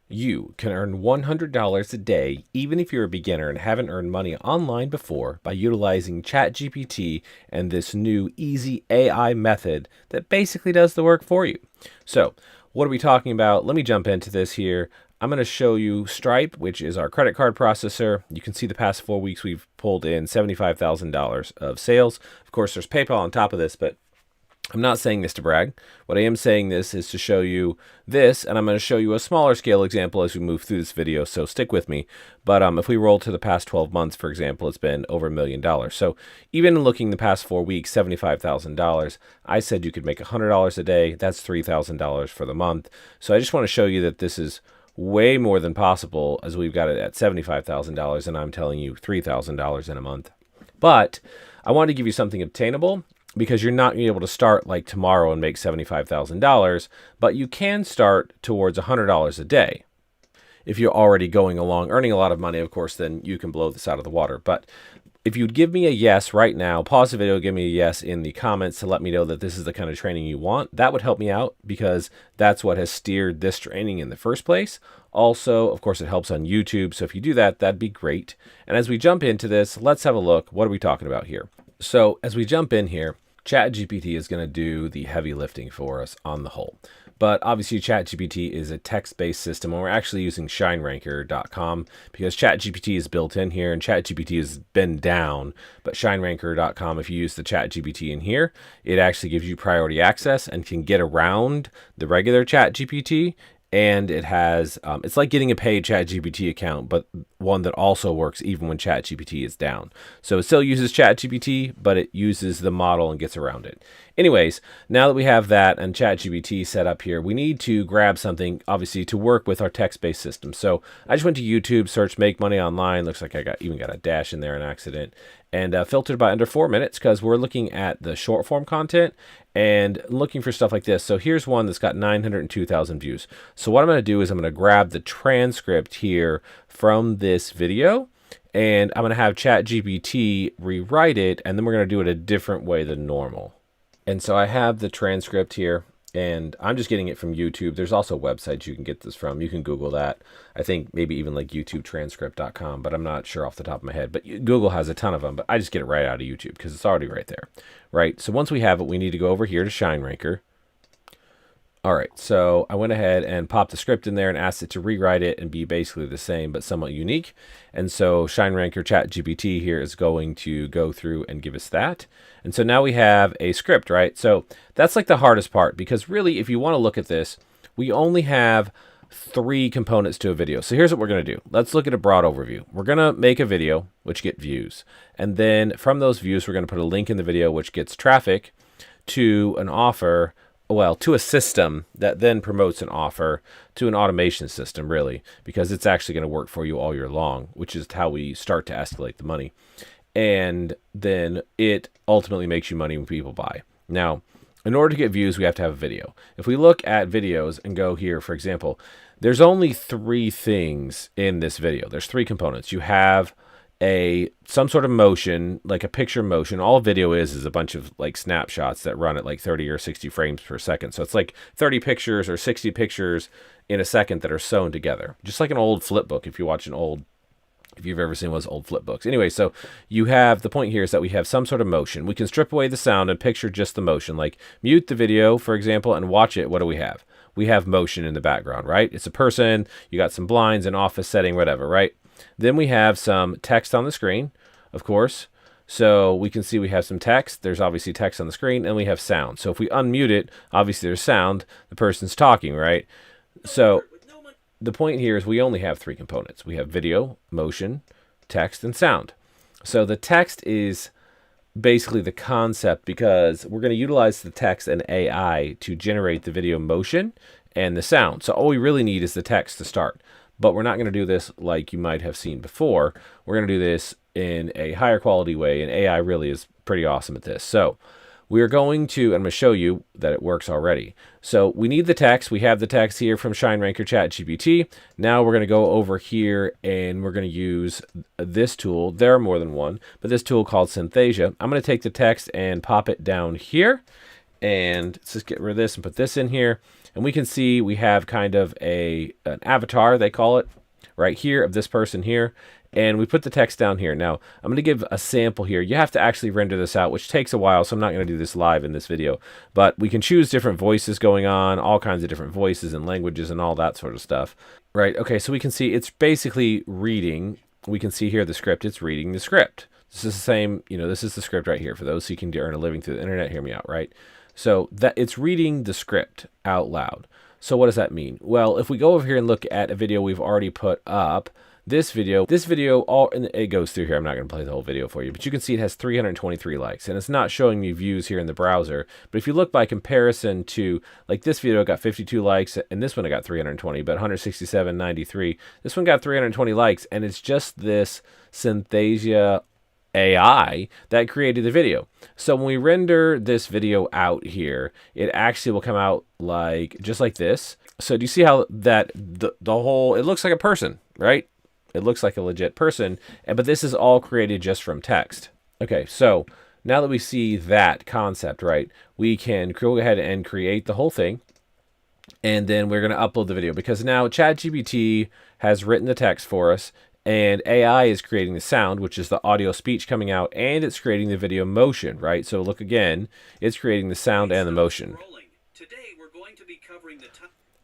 You can earn $100 a day even if you're a beginner and haven't earned money online before by utilizing Chat GPT and this new easy AI method that basically does the work for you. So, what are we talking about? Let me jump into this here. I'm going to show you Stripe, which is our credit card processor. You can see the past 4 weeks we've pulled in $75,000 of sales. Of course, there's PayPal on top of this, but I'm not saying this to brag. What I am saying this is to show you this, and I'm going to show you a smaller scale example as we move through this video, so stick with me. But if we roll to the past 12 months, for example, it's been over $1 million. So even looking the past 4 weeks, $75,000, I said you could make $100 a day. That's $3,000 for the month. So I just want to show you that this is way more than possible, as we've got it at $75,000, and I'm telling you $3,000 in a month. But I wanted to give you something obtainable, because you're not going to be able to start like tomorrow and make $75,000, but you can start towards $100 a day. If you're already going along earning a lot of money, of course, then you can blow this out of the water. But if you'd give me a yes right now, pause the video, give me a yes in the comments to let me know that this is the kind of training you want. That would help me out, because that's what has steered this training in the first place. Also, of course, it helps on YouTube. So if you do that, that'd be great. And as we jump into this, let's have a look. What are we talking about here? So as we jump in here, Chat GPT is going to do the heavy lifting for us on the whole. But obviously, Chat GPT is a text-based system, and we're actually using ShineRanker.com because Chat GPT is built in here, and Chat GPT has been down. But ShineRanker.com, if you use the Chat GPT in here, it actually gives you priority access and can get around the regular Chat GPT. And it has, it's like getting a paid Chat GPT account, but one that also works even when Chat GPT is down. So it still uses Chat GPT, but it uses the model and gets around it. Anyways, now that we have that and Chat GPT set up here, we need to grab something, obviously, to work with our text-based system. So I just went to YouTube, searched Make Money Online. Looks like I even got a dash in there, an accident. And filtered by under 4 minutes, because we're looking at the short form content and looking for stuff like this. So here's one that's got 902,000 views. So what I'm going to do is I'm going to grab the transcript here from this video, and I'm going to have ChatGPT rewrite it, and then we're going to do it a different way than normal. And so I have the transcript here, and I'm just getting it from YouTube. There's also websites you can get this from. You can Google that. I think maybe even like YouTubetranscript.com, but I'm not sure off the top of my head. But Google has a ton of them, but I just get it right out of YouTube because it's already right there, right? So once we have it, we need to go over here to ShineRanker. All right, so I went ahead and popped the script in there and asked it to rewrite it and be basically the same but somewhat unique. And so ShineRanker Chat GPT here is going to go through and give us that. And so now we have a script, right? So that's like the hardest part, because really, if you want to look at this, we only have 3 components to a video. So here's what we're going to do. Let's look at a broad overview. We're going to make a video, which get views. And then from those views, we're going to put a link in the video, which gets traffic to an offer, well, to a system that then promotes an offer to an automation system, really, because it's actually going to work for you all year long, which is how we start to escalate the money. And then it ultimately makes you money when people buy. Now, in order to get views, we have to have a video. If we look at videos and go here, for example, there's only 3 things in this video. There's 3 components. You have some sort of motion, like a picture motion. All video is a bunch of like snapshots that run at like 30 or 60 frames per second. So it's like 30 pictures or 60 pictures in a second that are sewn together, just like an old flip book. If you've ever seen one of those old flip books. Anyway, so you have, the point here is that we have some sort of motion. We can strip away the sound and picture just the motion, like mute the video, for example, and watch it. What do we have? We have motion in the background, right? It's a person, you got some blinds, an office setting, whatever, right? Then we have some text on the screen, of course. So we can see we have some text. There's obviously text on the screen, and we have sound. So if we unmute it, obviously there's sound. The person's talking, right? So the point here is we only have 3 components. We have video, motion, text, and sound. So the text is basically the concept, because we're going to utilize the text and AI to generate the video motion and the sound. So all we really need is the text to start. But we're not going to do this like you might have seen before. We're going to do this in a higher quality way, and AI really is pretty awesome at this. So we're going to, I'm going to show you that it works already. So we need the text. We have the text here from ShineRanker Chat GPT. Now we're going to go over here and we're going to use this tool. There are more than one, but this tool called Synthesia. I'm going to take the text and pop it down here. And let's just get rid of this and put this in here. And we can see we have kind of an avatar, they call it, right here of this person here. And we put the text down here. Now, I'm going to give a sample here. You have to actually render this out, which takes a while, so I'm not going to do this live in this video. But we can choose different voices going on, all kinds of different voices and languages and all that sort of stuff. Right, okay, so we can see it's basically reading. We can see here the script, it's reading the script. This is the same, this is the script right here for those who can earn a living through the internet. Hear me out, right? So that it's reading the script out loud. So what does that mean? Well, if we go over here and look at a video we've already put up, this video, and it goes through here. I'm not going to play the whole video for you, but you can see it has 323 likes, and it's not showing me views here in the browser. But if you look by comparison to, like, this video got 52 likes, and this one got 320, but 167.93. This one got 320 likes, and it's just this Synthesia AI that created the video. So when we render this video out here, it actually will come out just like this. So do you see how that the whole, it looks like a person, right? It looks like a legit person, but this is all created just from text. Okay, so now that we see that concept, right, we can go ahead and create the whole thing, and then we're going to upload the video, because now Chat GPT has written the text for us, and AI is creating the sound, which is the audio speech coming out, and it's creating the video motion, right? So look again, it's creating the sound and the motion. Today we're going to be covering the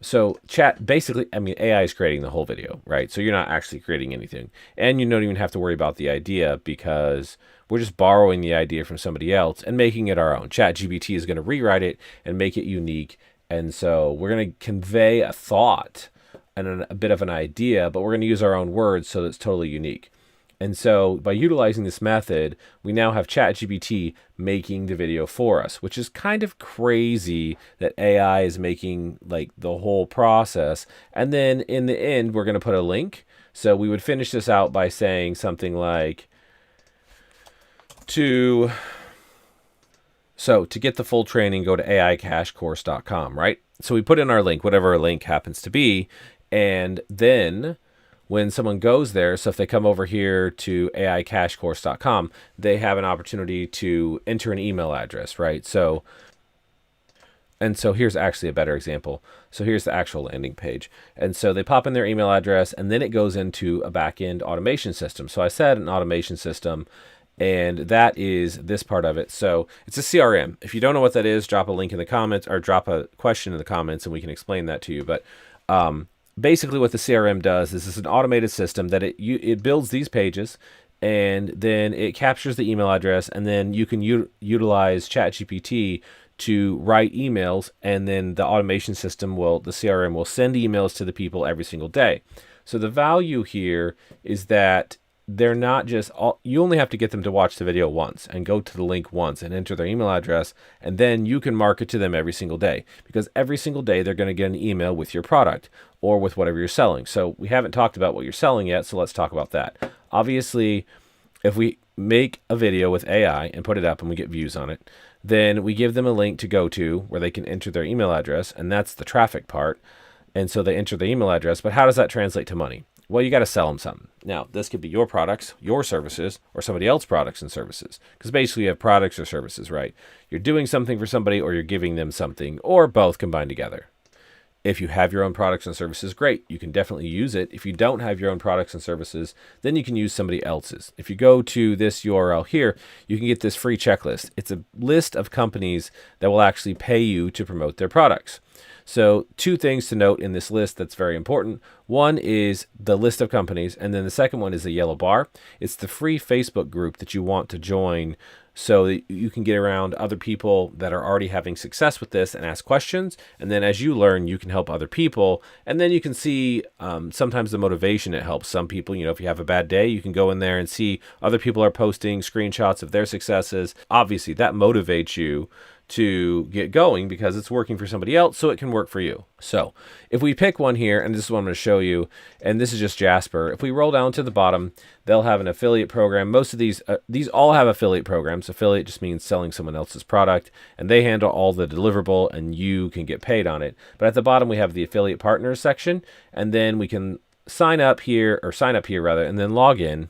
So AI is creating the whole video, right? So you're not actually creating anything. And you don't even have to worry about the idea, because we're just borrowing the idea from somebody else and making it our own. Chat GPT is going to rewrite it and make it unique. And so we're going to convey a thought and a bit of an idea, but we're going to use our own words so that it's totally unique. And so by utilizing this method, we now have Chat GPT making the video for us, which is kind of crazy that AI is making like the whole process. And then in the end, we're going to put a link. So we would finish this out by saying something like, to get the full training, go to AICashCourse.com, right? So we put in our link, whatever our link happens to be. And then when someone goes there, so if they come over here to AICashCourse.com, they have an opportunity to enter an email address, right? So here's actually a better example. So here's the actual landing page. And so they pop in their email address, and then it goes into a back-end automation system. So I said an automation system, and that is this part of it. So it's a CRM. If you don't know what that is, drop a link in the comments, or drop a question in the comments, and we can explain that to you. But basically what the CRM does is it's an automated system that it builds these pages, and then it captures the email address, and then you can utilize ChatGPT to write emails, and then the automation system the CRM will send emails to the people every single day. So the value here is that they're not just you only have to get them to watch the video once and go to the link once and enter their email address, and then you can market to them every single day, because every single day they're going to get an email with your product or with whatever you're selling. So we haven't talked about what you're selling yet, so let's talk about that. Obviously, if we make a video with AI and put it up and we get views on it, then we give them a link to go to where they can enter their email address, and that's the traffic part. And so they enter the email address, but how does that translate to money? Well, you got to sell them something. Now, this could be your products, your services, or somebody else's products and services. Because basically you have products or services, right? You're doing something for somebody, or you're giving them something, or both combined together. If you have your own products and services, great. You can definitely use it. If you don't have your own products and services, then you can use somebody else's. If you go to this URL here, you can get this free checklist. It's a list of companies that will actually pay you to promote their products. So 2 things to note in this list that's very important. One is the list of companies, and then the second one is the yellow bar. It's the free Facebook group that you want to join so that you can get around other people that are already having success with this and ask questions. And then as you learn, you can help other people. And then you can see sometimes the motivation it helps. Some people, if you have a bad day, you can go in there and see other people are posting screenshots of their successes. Obviously, that motivates you to get going because it's working for somebody else, so it can work for you. So if we pick one here, and this is what I'm going to show you, and this is just Jasper. If we roll down to the bottom, they'll have an affiliate program. Most of these all have affiliate programs. Affiliate just means selling someone else's product, and they handle all the deliverable, and you can get paid on it. But at the bottom, we have the affiliate partners section, and then we can sign up here, and then log in.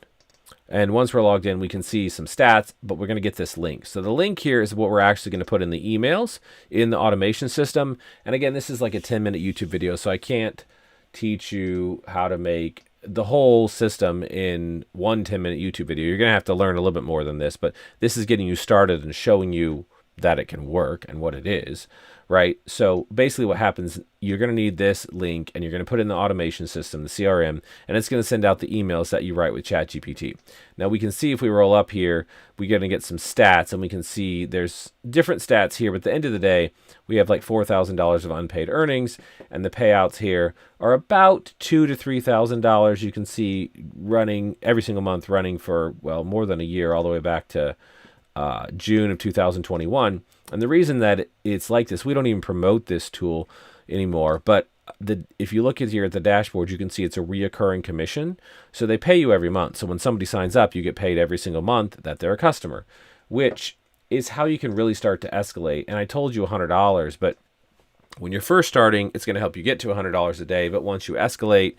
And once we're logged in, we can see some stats, but we're going to get this link. So the link here is what we're actually going to put in the emails in the automation system. And again, this is like a 10-minute YouTube video, so I can't teach you how to make the whole system in one 10-minute YouTube video. You're going to have to learn a little bit more than this, but this is getting you started and showing you that it can work and what it is, right? So basically what happens, you're going to need this link and you're going to put it in the automation system, the CRM, and it's going to send out the emails that you write with Chat GPT. Now we can see if we roll up here, we're going to get some stats, and we can see there's different stats here, but at the end of the day, we have like $4,000 of unpaid earnings, and the payouts here are about $2,000 to $3,000. You can see running every single month, running for, well, more than a year, all the way back to June of 2021. And the reason that it's like this, we don't even promote this tool anymore, but if you look at here at the dashboard, you can see it's a reoccurring commission. So they pay you every month. So when somebody signs up, you get paid every single month that they're a customer, which is how you can really start to escalate. And I told you $100, but when you're first starting, it's going to help you get to $100 a day. But once you escalate,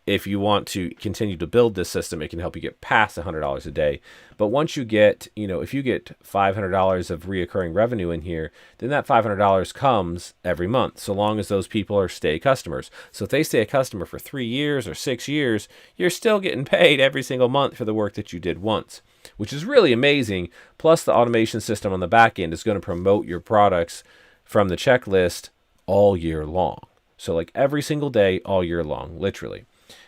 if you want to continue to build this system, it can help you get past $100 a day. But once you get, if you get $500 of reoccurring revenue in here, then that $500 comes every month, so long as those people are stay customers. So if they stay a customer for 3 years or 6 years, you're still getting paid every single month for the work that you did once, which is really amazing. Plus the automation system on the back end is going to promote your products from the checklist all year long. So like every single day, all year long, literally.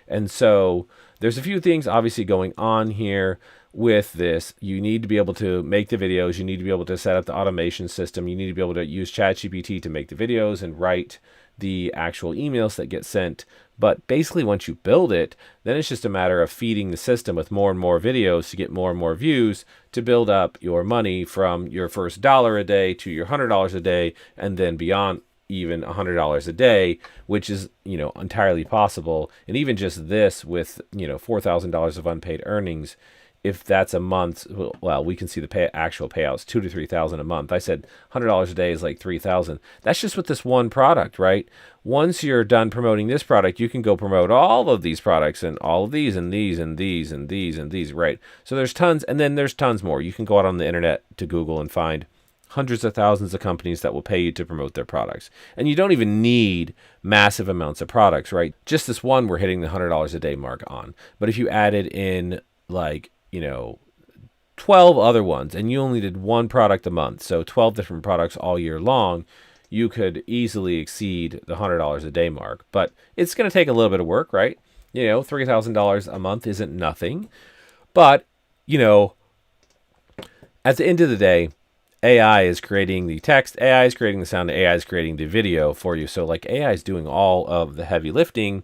And so there's a few things obviously going on here with this. You need to be able to make the videos. You need to be able to set up the automation system. You need to be able to use Chat GPT to make the videos and write the actual emails that get sent. But basically, once you build it, then it's just a matter of feeding the system with more and more videos to get more and more views to build up your money from your first dollar a day to your $100 a day, and then beyond even $100 a day, which is, entirely possible. And even just this with, $4,000 of unpaid earnings, if that's a month, well, we can see the actual payouts, $2,000 to $3,000 a month. I said $100 a day is like $3,000. That's just with this one product, right? Once you're done promoting this product, you can go promote all of these products and all of these and these and these and these and these, right? So there's tons, and then there's tons more. You can go out on the internet to Google and find hundreds of thousands of companies that will pay you to promote their products. And you don't even need massive amounts of products, right? Just this one we're hitting the $100 a day mark on. But if you added in 12 other ones and you only did one product a month, so 12 different products all year long, you could easily exceed the $100 a day mark. But it's going to take a little bit of work, right? $3,000 a month isn't nothing. But, at the end of the day, AI is creating the text, AI is creating the sound, AI is creating the video for you. So like AI is doing all of the heavy lifting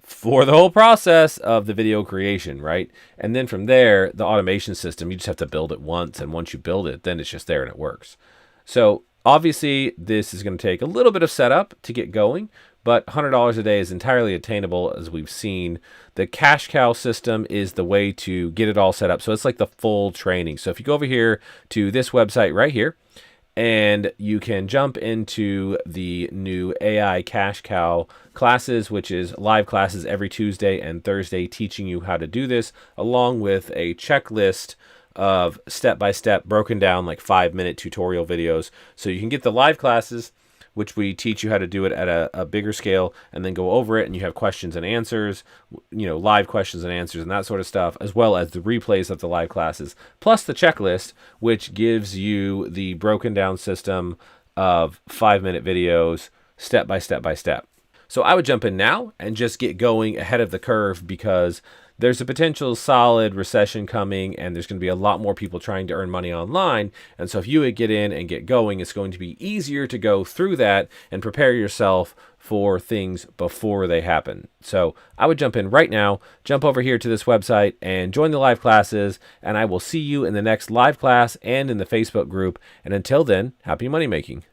for the whole process of the video creation, right? And then from there, the automation system, you just have to build it once. And once you build it, then it's just there and it works. So obviously this is going to take a little bit of setup to get going, but $100 a day is entirely attainable, as we've seen. The cash cow system is the way to get it all set up. So it's like the full training. So if you go over here to this website right here, and you can jump into the new AI cash cow classes, which is live classes every Tuesday and Thursday teaching you how to do this, along with a checklist of step-by-step broken down like 5-minute tutorial videos. So you can get the live classes, which we teach you how to do it at a bigger scale, and then go over it, and you have questions and answers, live questions and answers and that sort of stuff, as well as the replays of the live classes, plus the checklist, which gives you the broken down system of 5-minute videos, step by step by step. So I would jump in now and just get going ahead of the curve, because there's a potential solid recession coming, and there's going to be a lot more people trying to earn money online. And so if you would get in and get going, it's going to be easier to go through that and prepare yourself for things before they happen. So I would jump in right now, jump over here to this website and join the live classes, and I will see you in the next live class and in the Facebook group. And until then, happy money making.